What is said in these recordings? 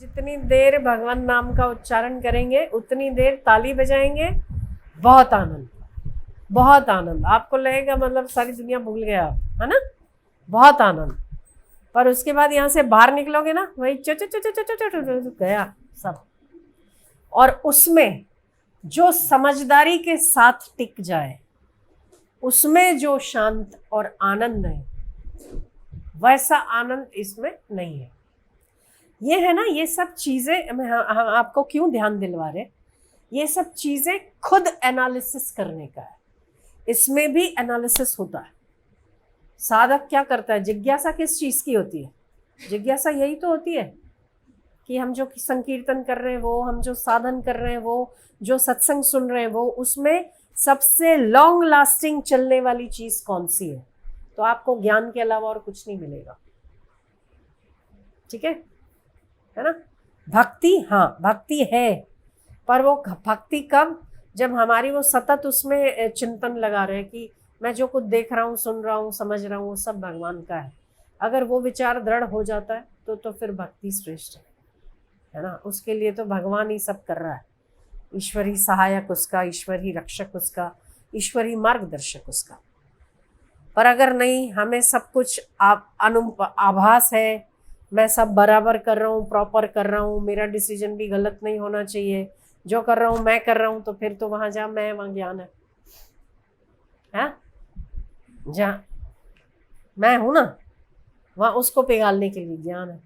जितनी देर भगवान नाम का उच्चारण करेंगे उतनी देर ताली बजाएंगे। बहुत आनंद, बहुत आनंद। आपको लगेगा मतलब सारी दुनिया भूल गया आप, है ना। बहुत आनंद। पर उसके बाद यहाँ से बाहर निकलोगे ना, वही च च च च च च च गया सब। और उसमें जो समझदारी के साथ टिक जाए, उसमें जो शांत और आनंद है, वैसा आनंद इसमें नहीं है। ये है ना, ये सब चीजें हम आपको क्यों ध्यान दिलवा रहे, ये सब चीजें खुद एनालिसिस करने का है। इसमें भी एनालिसिस होता है। साधक क्या करता है, जिज्ञासा किस चीज की होती है? जिज्ञासा यही तो होती है कि हम जो संकीर्तन कर रहे हैं वो, हम जो साधन कर रहे हैं वो, जो सत्संग सुन रहे हैं वो, उसमें सबसे लॉन्ग लास्टिंग चलने वाली चीज कौन सी है? तो आपको ज्ञान के अलावा और कुछ नहीं मिलेगा। ठीक है ना। भक्ति, हाँ भक्ति है, पर वो भक्ति कब? जब हमारी वो सतत उसमें चिंतन लगा रहे कि मैं जो कुछ देख रहा हूँ, सुन रहा हूँ, समझ रहा हूँ, वो सब भगवान का है। अगर वो विचार दृढ़ हो जाता है तो फिर भक्ति श्रेष्ठ है ना। उसके लिए तो भगवान ही सब कर रहा है। ईश्वर ही सहायक उसका, ईश्वर ही रक्षक उसका, ईश्वर ही मार्गदर्शक उसका। पर अगर नहीं, हमें सब कुछ आभास है, मैं सब बराबर कर रहा हूँ, प्रॉपर कर रहा हूँ, मेरा डिसीजन भी गलत नहीं होना चाहिए, जो कर रहा हूँ मैं कर रहा हूँ, तो फिर तो वहां जहाँ मैं, वहां ज्ञान है। जहाँ मैं हूं ना, वहां उसको पिघालने के लिए ज्ञान है।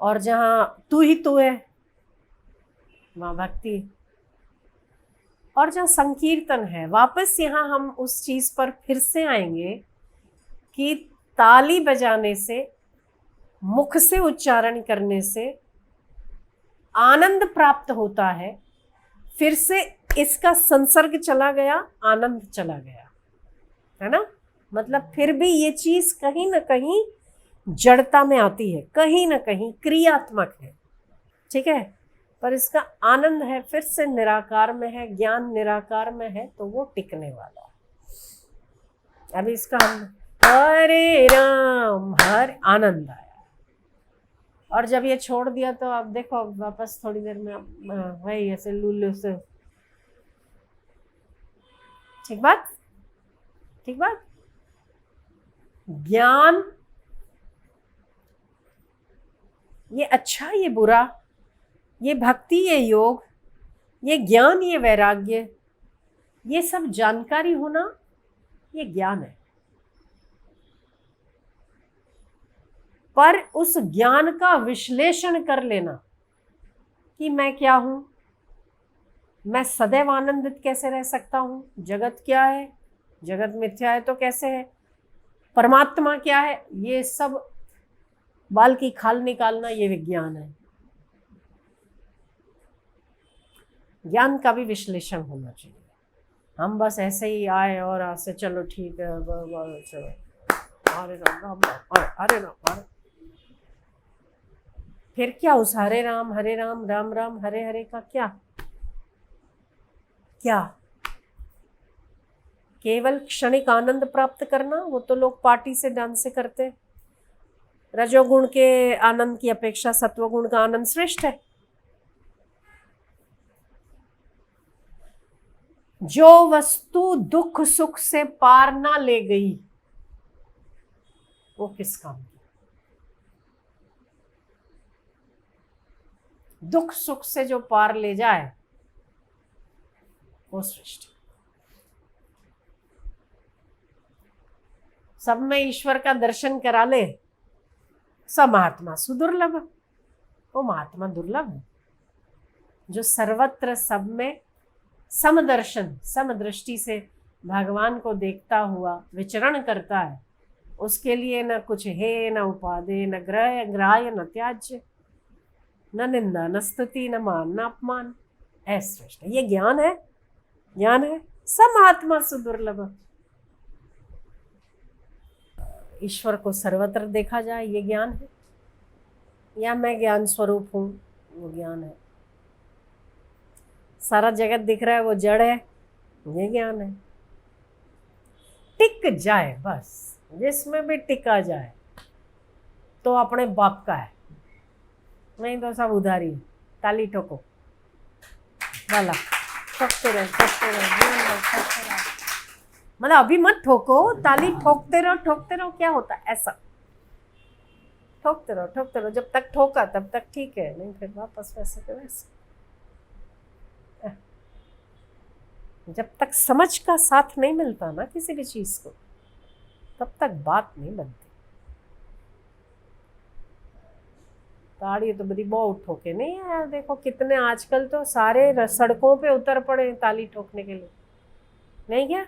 और जहाँ तू ही तू है, वहां भक्ति। और जहाँ संकीर्तन है, वापस यहाँ हम उस चीज पर फिर से आएंगे कि ताली बजाने से, मुख से उच्चारण करने से आनंद प्राप्त होता है। फिर से इसका संसर्ग चला गया, आनंद चला गया, है ना। मतलब फिर भी ये चीज कहीं ना कहीं जड़ता में आती है, कहीं ना कहीं क्रियात्मक है। ठीक है, पर इसका आनंद है, फिर से निराकार में है, ज्ञान निराकार में है, तो वो टिकने वाला है। अभी इसका हम हरे राम हर आनंद आया, और जब ये छोड़ दिया तो अब देखो वापस थोड़ी देर में वही ऐसे लूलू से। ठीक बात, ठीक बात। ज्ञान ये अच्छा, ये बुरा, ये भक्ति, ये योग, ये ज्ञान, ये वैराग्य, ये सब जानकारी होना, ये ज्ञान है। पर उस ज्ञान का विश्लेषण कर लेना कि मैं क्या हूं, मैं सदैव आनंदित कैसे रह सकता हूं, जगत क्या है, जगत मिथ्या है तो कैसे है, परमात्मा क्या है, ये सब बाल की खाल निकालना, ये विज्ञान है। ज्ञान का भी विश्लेषण होना चाहिए। हम बस ऐसे ही आए और ऐसे चलो ठीक है, चलो हरे राम हरे राम, फिर क्या उस हरे राम राम राम हरे हरे का क्या? क्या केवल क्षणिक आनंद प्राप्त करना? वो तो लोग पार्टी से डांस से करते। रजोगुण के आनंद की अपेक्षा सत्वगुण का आनंद श्रेष्ठ है। जो वस्तु दुख सुख से पार ना ले गई, वो किस काम की? दुख सुख से जो पार ले जाए, वो श्रेष्ठ। सब में ईश्वर का दर्शन करा ले, सब महात्मा सुदुर्लभ, वो महात्मा दुर्लभ है। जो सर्वत्र सब में समदर्शन, समदृष्टि से भगवान को देखता हुआ विचरण करता है, उसके लिए न कुछ है, न उपादेय, न ग्राह्य, न त्याज्य, न निंदा, न स्तुति, न मान, न अपमान, है श्रेष्ठ। ये ज्ञान है, ज्ञान है। सब महात्मा सुदुर्लभ। ईश्वर को सर्वत्र देखा जाए, ये ज्ञान है। या मैं ज्ञान स्वरूप हूँ, वो ज्ञान है। सारा जगत दिख रहा है, वो जड़ है, ये ज्ञान है। टिक जाए बस, जिसमें भी टिका जाए तो अपने बाप का है। नहीं तो सब उधारी। ताली ठोको वाला, ठोकते रहो ठोकते रहो। मतलब अभी मत ठोको, ताली ठोकते रहो, क्या होता है ऐसा, ठोकते रहो, जब तक ठोका तब तक ठीक है, नहीं फिर वापस वैसे के वैसे। जब तक समझ का साथ नहीं मिलता ना किसी भी चीज को, तब तक बात नहीं बनती। ताड़ी तो बड़ी बहुत ठोके नहीं है, देखो कितने आजकल तो सारे सड़कों पे उतर पड़े ताली ठोकने के लिए, नहीं क्या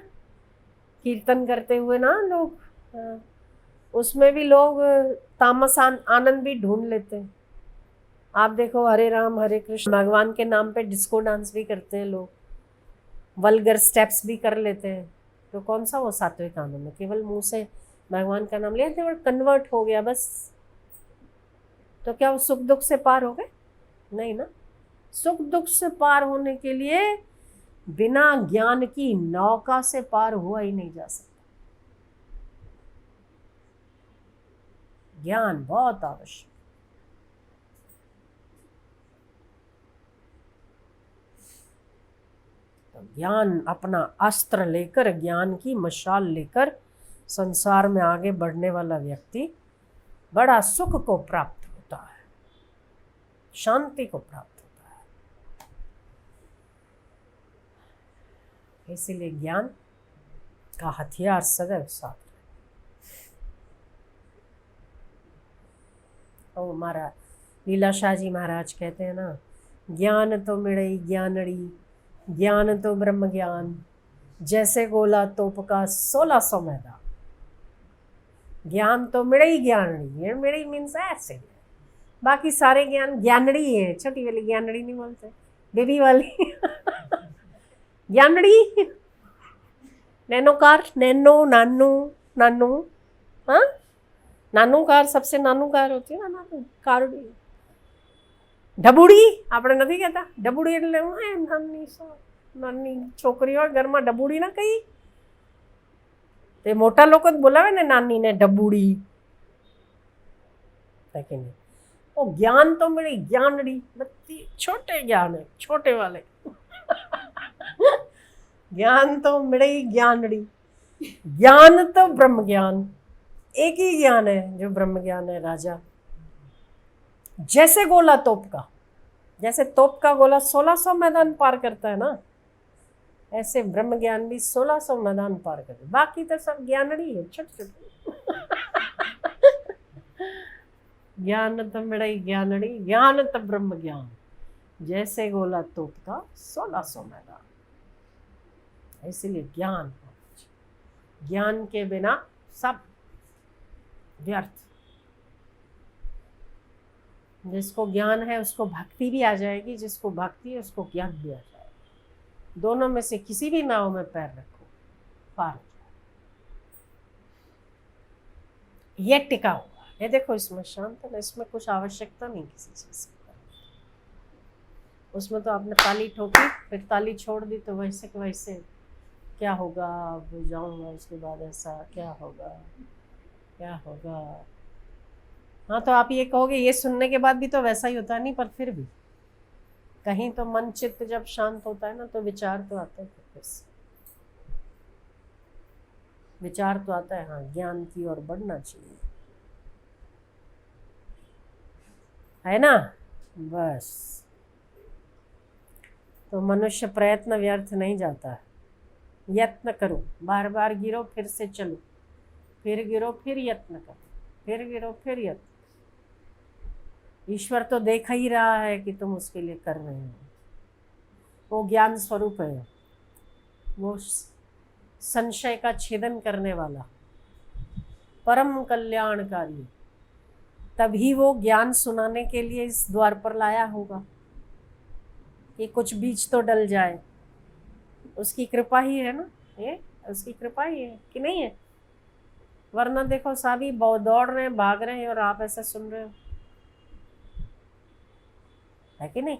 कीर्तन करते हुए ना लोग, उसमें भी लोग तामस आनंद भी ढूंढ लेते हैं। आप देखो हरे राम हरे कृष्ण भगवान के नाम पे डिस्को डांस भी करते हैं लोग, वल्गर स्टेप्स भी कर लेते हैं, तो कौन सा वो सात्विक आनंद है? केवल मुंह से भगवान का नाम लिया केवल कन्वर्ट हो गया बस, तो क्या वो सुख दुख से पार हो गए? नहीं ना। सुख दुख से पार होने के लिए बिना ज्ञान की नौका से पार हुआ ही नहीं जा सकता। ज्ञान बहुत आवश्यक। तो ज्ञान अपना अस्त्र लेकर, ज्ञान की मशाल लेकर संसार में आगे बढ़ने वाला व्यक्ति बड़ा सुख को प्राप्त होता है, शांति को प्राप्त होता है। इसीलिए ज्ञान का हथियार सदैव साथ रहे। ओ महाराज लीलाशाह जी महाराज कहते हैं ना, ज्ञान तो मिड़ई ज्ञानड़ी, ज्ञान तो ब्रह्म ज्ञान, जैसे गोला तोप का 1600 मैदान। ज्ञान तो मिड़ई ज्ञानड़ी, ये मिड़ई मीन्स ऐसे, बाकी सारे ज्ञान ज्ञानड़ी है, छोटी वाली ज्ञानड़ी नहीं बोलते, बेबी वाली ज्ञानड़ी, नैनोकार, नैनो नानू नानू, हाँ नानू कार सबसे नानू कार होती है ना, नानू कारुड़ी। ઢબુડી આપણે નથી કહેતા, ઢબુડી એટલે નાની નાની છોકરીઓ ઘરમાં ઢબુડી ના કહી, તે મોટા લોકો જ બોલાવે ને નાની ને ઢબુડી, કે નહીં? ओ ज्ञान तो मिली ज्ञानड़ी, बत्ती छोटे ज्ञान है, छोटे वाले ज्ञान तो मिली ज्ञानड़ी, ज्ञान तो ब्रह्म ज्ञान, एक ही ज्ञान है जो ब्रह्म ज्ञान है राजा। जैसे गोला तोप का, जैसे तोप का गोला 1600 मैदान पार करता है ना, ऐसे ब्रह्म ज्ञान भी 1600 मैदान पार करते, बाकी तो सब ज्ञानड़ी है छोटे छोटे ज्ञान तो मिड़ई ज्ञानड़ी, ज्ञान तो ब्रह्म ज्ञान, जैसे गोला तोप का 1600 मैदान। इसीलिए ज्ञान, ज्ञान के बिना सब व्यर्थ। जिसको ज्ञान है उसको भक्ति भी आ जाएगी, जिसको भक्ति है उसको ज्ञान भी आ जाएगा। दोनों में से किसी भी नाव में पैर रखो, पार हो जाए। ये टिका हुआ, ये देखो इसमें शांत है, इसमें कुछ आवश्यकता नहीं किसी चीज की। उसमें तो आपने ताली ठोकी, फिर ताली छोड़ दी, तो वैसे के वैसे क्या होगा, अब जाऊंगा उसके बाद ऐसा क्या होगा, क्या होगा। हाँ तो आप ये कहोगे ये सुनने के बाद भी तो वैसा ही होता है, नहीं, पर फिर भी कहीं तो मन चित्त जब शांत होता है ना, तो विचार तो आता है, फिर विचार तो आता है, हाँ ज्ञान की ओर बढ़ना चाहिए, है ना। बस तो मनुष्य प्रयत्न व्यर्थ नहीं जाता है, यत्न करो, बार बार गिरो फिर से चलो, फिर गिरो फिर यत्न करो, फिर गिरो फिर यत्न। ईश्वर तो देख ही रहा है कि तुम उसके लिए कर रहे हो, वो ज्ञान स्वरूप है, वो संशय का छेदन करने वाला परम कल्याणकारी, तभी वो ज्ञान सुनाने के लिए इस द्वार पर लाया होगा कि कुछ बीज तो डल जाए। उसकी कृपा ही है ना, ये उसकी कृपा ही है कि नहीं है? वरना देखो सभी दौड़ रहे हैं, भाग रहे हैं, और आप ऐसा सुन रहे हो, है कि नहीं?